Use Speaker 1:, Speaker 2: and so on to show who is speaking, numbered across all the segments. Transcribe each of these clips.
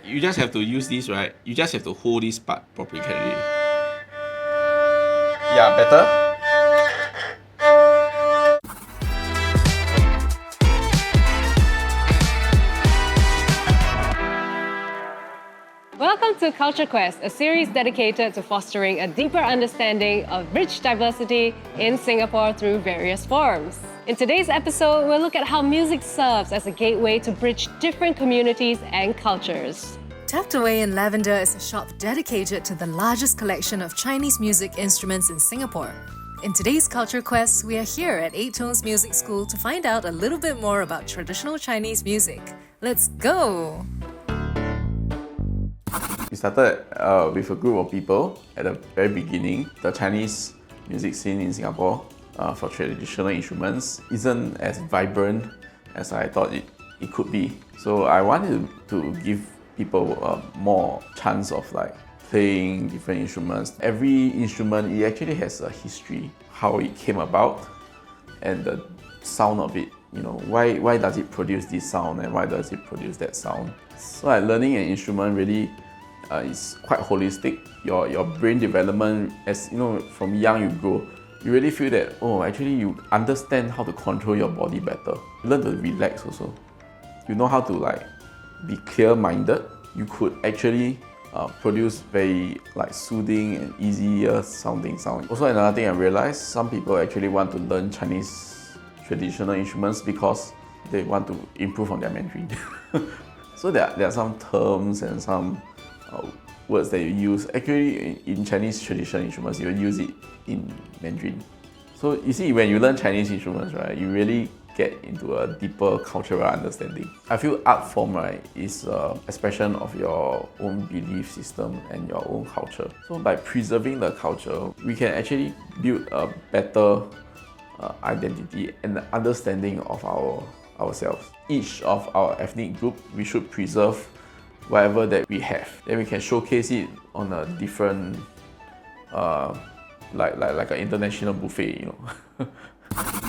Speaker 1: you just have to use this, right? You just have to hold this part properly. Yeah, better?
Speaker 2: Welcome to Culture Quest, a series dedicated to fostering a deeper understanding of rich diversity in Singapore through various forms. In today's episode, we'll look at how music serves as a gateway to bridge different communities and cultures.
Speaker 3: Tucked away in Lavender is a shop dedicated to the largest collection of Chinese music instruments in Singapore. In today's Culture Quest, we are here at Eight Tones Music School to find out a little bit more about traditional Chinese music. Let's go!
Speaker 1: We started with a group of people at the very beginning. The Chinese music scene in Singapore for traditional instruments isn't as vibrant as I thought it could be. So I wanted to give people more chance of playing different instruments. Every instrument, it actually has a history, how it came about and the sound of it. You know, why does it produce this sound and why does it produce that sound? So learning an instrument really is quite holistic. Your brain development, as you know, from young you grow, you really feel that, actually you understand how to control your body better. You learn to relax also. You know how to be clear-minded. You could actually produce very soothing and easier sounding sound. Also another thing I realized, some people actually want to learn Chinese traditional instruments because they want to improve on their Mandarin. So there are some terms and some words that you use. Actually, in Chinese traditional instruments, you use it in Mandarin. So you see, when you learn Chinese instruments, right, you really get into a deeper cultural understanding. I feel art form, right, is an expression of your own belief system and your own culture. So by preserving the culture, we can actually build a better identity and understanding of ourselves. Each of our ethnic group, we should preserve whatever that we have. Then we can showcase it on a different, like an international buffet, you know.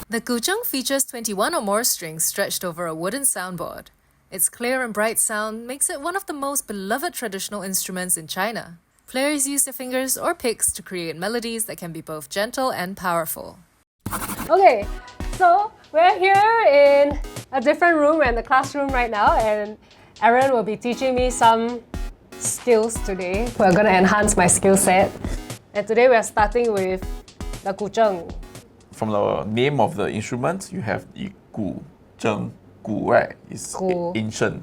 Speaker 3: The guzheng features 21 or more strings stretched over a wooden soundboard. Its clear and bright sound makes it one of the most beloved traditional instruments in China. Players use their fingers or picks to create melodies that can be both gentle and powerful.
Speaker 2: Okay, so we're here in a different room and the classroom right now, and Aaron will be teaching me some skills today. We're going to enhance my skill set. And today we're starting with the guzheng.
Speaker 1: From the name of the instrument, you have the gu, zheng, gu, right? It's
Speaker 2: Gu.
Speaker 1: ancient.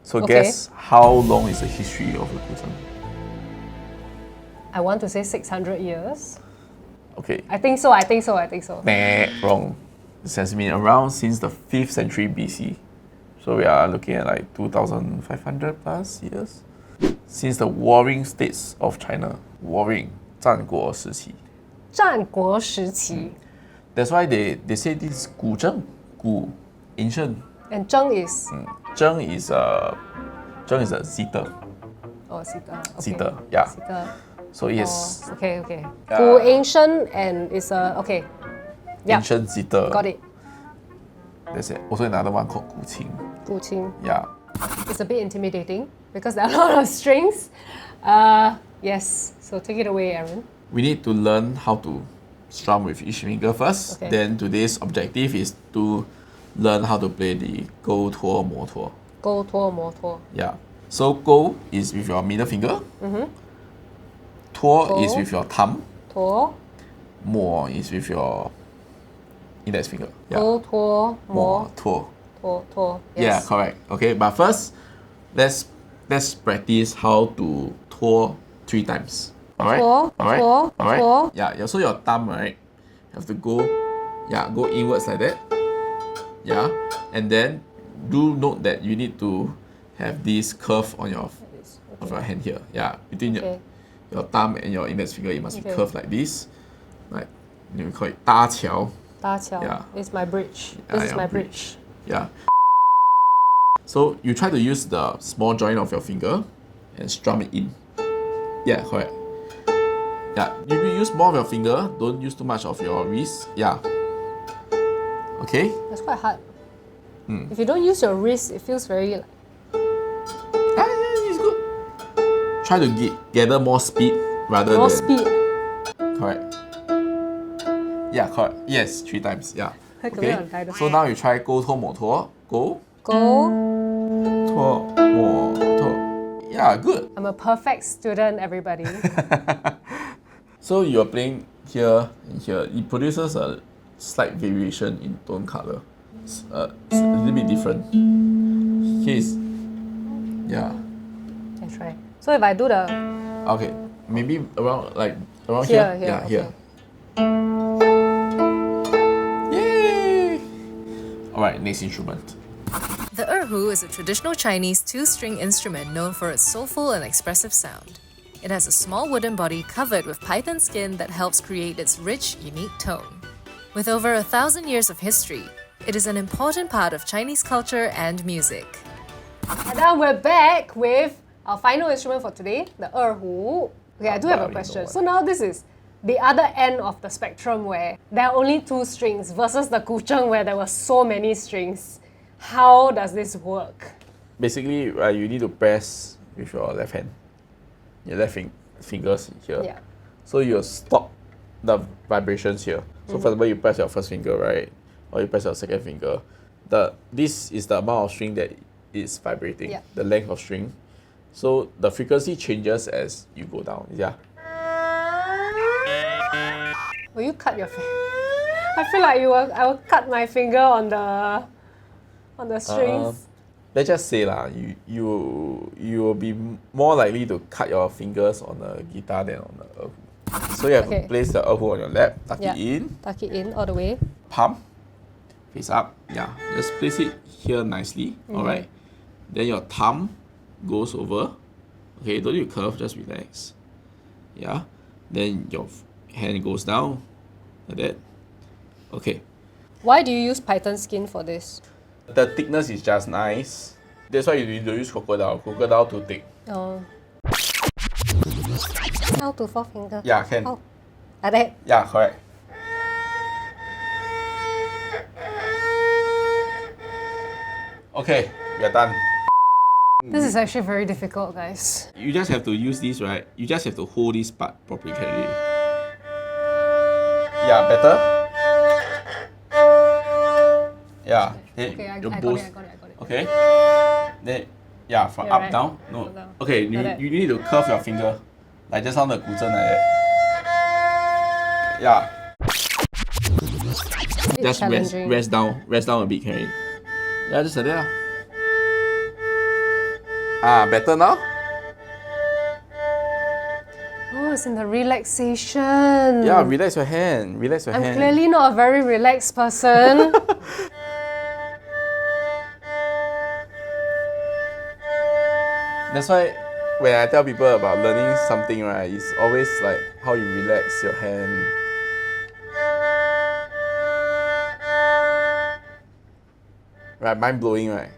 Speaker 1: So
Speaker 2: Okay.
Speaker 1: guess how long is the history of the guzheng?
Speaker 2: I want to say 600 years.
Speaker 1: Okay.
Speaker 2: I think so.
Speaker 1: Nah, wrong. This has been around since the 5th century BC. So we are looking at 2,500 plus years. Since the warring states of China, warring, 战国时期.
Speaker 2: 战国时期.
Speaker 1: That's why they say this gu zheng, gu, ancient.
Speaker 2: And zheng is?
Speaker 1: Zheng is a zither.
Speaker 2: Oh, zither. Okay.
Speaker 1: Zither, yeah.
Speaker 2: Zither.
Speaker 1: So yes,
Speaker 2: Okay. Gu ancient and is okay. Yeah.
Speaker 1: ancient zither.
Speaker 2: Got it.
Speaker 1: That's it. Also another one called gu qing.
Speaker 2: Gu qing.
Speaker 1: Yeah.
Speaker 2: It's a bit intimidating because there are a lot of strings. Yes. So take it away, Aaron.
Speaker 1: We need to learn how to strum with each finger first.
Speaker 2: Okay.
Speaker 1: Then today's objective is to learn how to play the go, tuo, mo, tuo.
Speaker 2: Go, tuo, mo, tuo.
Speaker 1: Yeah. So go is with your middle finger. Tuo is
Speaker 2: Go.
Speaker 1: with your thumb.
Speaker 2: Tuo.
Speaker 1: Mo is with your index finger. Yeah.
Speaker 2: Go, tuo, mo,
Speaker 1: Mo, tuo.
Speaker 2: tuo, tuo.
Speaker 1: Yeah,
Speaker 2: Yes.
Speaker 1: correct. Okay, but first, let's practice how to tuo 3 times. Alright?
Speaker 2: Tuo,
Speaker 1: Alright?
Speaker 2: tuo,
Speaker 1: Alright?
Speaker 2: tuo.
Speaker 1: Yeah, so your thumb, right, have to go inwards like that. Yeah, and then do note that you need to have this curve on your of your hand here. Yeah, between
Speaker 2: Okay.
Speaker 1: your thumb and your index finger, it must be
Speaker 2: Okay.
Speaker 1: curved like this. Like, we call it 搭桥.
Speaker 2: Da qiao.
Speaker 1: Yeah.
Speaker 2: It's my bridge.
Speaker 1: Yeah,
Speaker 2: This is
Speaker 1: your
Speaker 2: my bridge.
Speaker 1: Yeah. So you try to use the small joint of your finger and strum it in. Yeah, correct. Yeah, you will use more of your finger, don't use too much of your wrist. Yeah. Okay?
Speaker 2: That's quite hard. If you don't use your wrist, it feels very like,
Speaker 1: try to gather more speed rather
Speaker 2: More
Speaker 1: than...
Speaker 2: speed.
Speaker 1: Correct. Yeah, correct. Yes, 3 times. Yeah.
Speaker 2: Like a
Speaker 1: Okay.
Speaker 2: bit of dinosaur.
Speaker 1: So now you try 沟通摩托. Go.
Speaker 2: Go.
Speaker 1: 托摩托. Yeah, good.
Speaker 2: I'm a perfect student, everybody.
Speaker 1: So you're playing here and here. It produces a slight variation in tone color. It's a little bit different. Here is... Yeah.
Speaker 2: Can try. So if I do the
Speaker 1: Okay. Maybe around
Speaker 2: here,
Speaker 1: here. Yeah,
Speaker 2: okay.
Speaker 1: here. Yay! Alright, next instrument.
Speaker 3: The erhu is a traditional Chinese 2-string instrument known for its soulful and expressive sound. It has a small wooden body covered with python skin that helps create its rich, unique tone. With over 1,000 years of history, it is an important part of Chinese culture and music.
Speaker 2: And now we're back with our final instrument for today, the erhu. Okay, I do have a
Speaker 1: already
Speaker 2: question.
Speaker 1: know
Speaker 2: So now this is the other end of the spectrum where there are only 2 strings versus the guzheng where there were so many strings. How does this work?
Speaker 1: Basically, you need to press with your left hand. Your left fingers here.
Speaker 2: Yeah.
Speaker 1: So you stop the vibrations here. So for example, you press your first finger, right? Or you press your second finger. This is the amount of string that is vibrating.
Speaker 2: Yeah.
Speaker 1: The length of string. So the frequency changes as you go down. Yeah.
Speaker 2: Will you cut your finger? I feel like I will cut my finger on the strings.
Speaker 1: Let's just say you will be more likely to cut your fingers on the guitar than on the erhu. So you have to place the erhu on your lap, tuck it in,
Speaker 2: Tuck it in all the way.
Speaker 1: palm, face up. Yeah, just place it here nicely. Alright. Then your thumb goes over. Okay, don't you curve, just relax. Yeah. Then your hand goes down like that. Okay.
Speaker 2: Why do you use python skin for this?
Speaker 1: The thickness is just nice. That's why you don't use crocodile. Crocodile too thick.
Speaker 2: Oh. How to 4 finger?
Speaker 1: Yeah, can.
Speaker 2: How? Like that?
Speaker 1: Yeah, correct. Okay, we are done.
Speaker 2: This is actually very difficult, guys.
Speaker 1: You just have to use this, right? You just have to hold this part properly. Yeah, better? Yeah. Then
Speaker 2: Okay, I
Speaker 1: you
Speaker 2: got
Speaker 1: boost.
Speaker 2: it.
Speaker 1: Okay. Then, yeah, from
Speaker 2: Yeah,
Speaker 1: up,
Speaker 2: right.
Speaker 1: down. No.
Speaker 2: Up, down.
Speaker 1: Okay,
Speaker 2: Like that.
Speaker 1: you need to curve your finger. Like just on the guzheng like that. Yeah.
Speaker 2: It's
Speaker 1: Just
Speaker 2: challenging.
Speaker 1: rest down a bit, can you? Yeah, just like that. Better now?
Speaker 2: Oh, it's in the relaxation.
Speaker 1: Yeah, relax your hand.
Speaker 2: I'm clearly not a very relaxed person.
Speaker 1: That's why when I tell people about learning something, right, it's always like how you relax your hand. Right, mind blowing, right?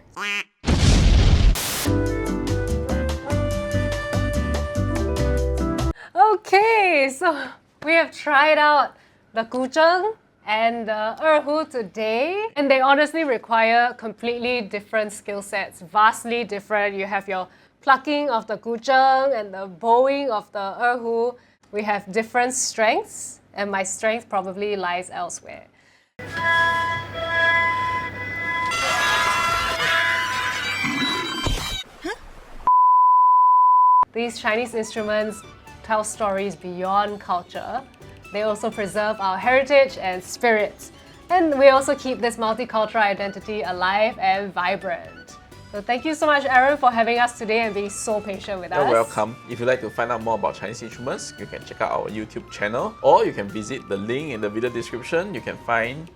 Speaker 2: Okay, so we have tried out the guzheng and the erhu today, and they honestly require completely different skill sets, vastly different. You have your plucking of the guzheng and the bowing of the erhu. We have different strengths, and my strength probably lies elsewhere. These Chinese instruments tell stories beyond culture. They also preserve our heritage and spirits. And we also keep this multicultural identity alive and vibrant. So thank you so much, Aaron, for having us today and being so patient with us.
Speaker 1: You're welcome. If you'd like to find out more about Chinese instruments, you can check out our YouTube channel, or you can visit the link in the video description. You can find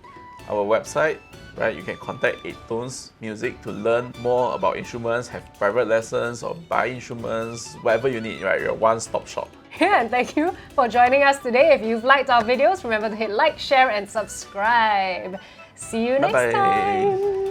Speaker 1: our website, right? You can contact 8 Tones Music to learn more about instruments, have private lessons, or buy instruments, whatever you need, right? You're a one-stop shop.
Speaker 2: Yeah, and thank you for joining us today. If you've liked our videos, remember to hit like, share, and subscribe. See you next
Speaker 1: Bye-bye.
Speaker 2: time.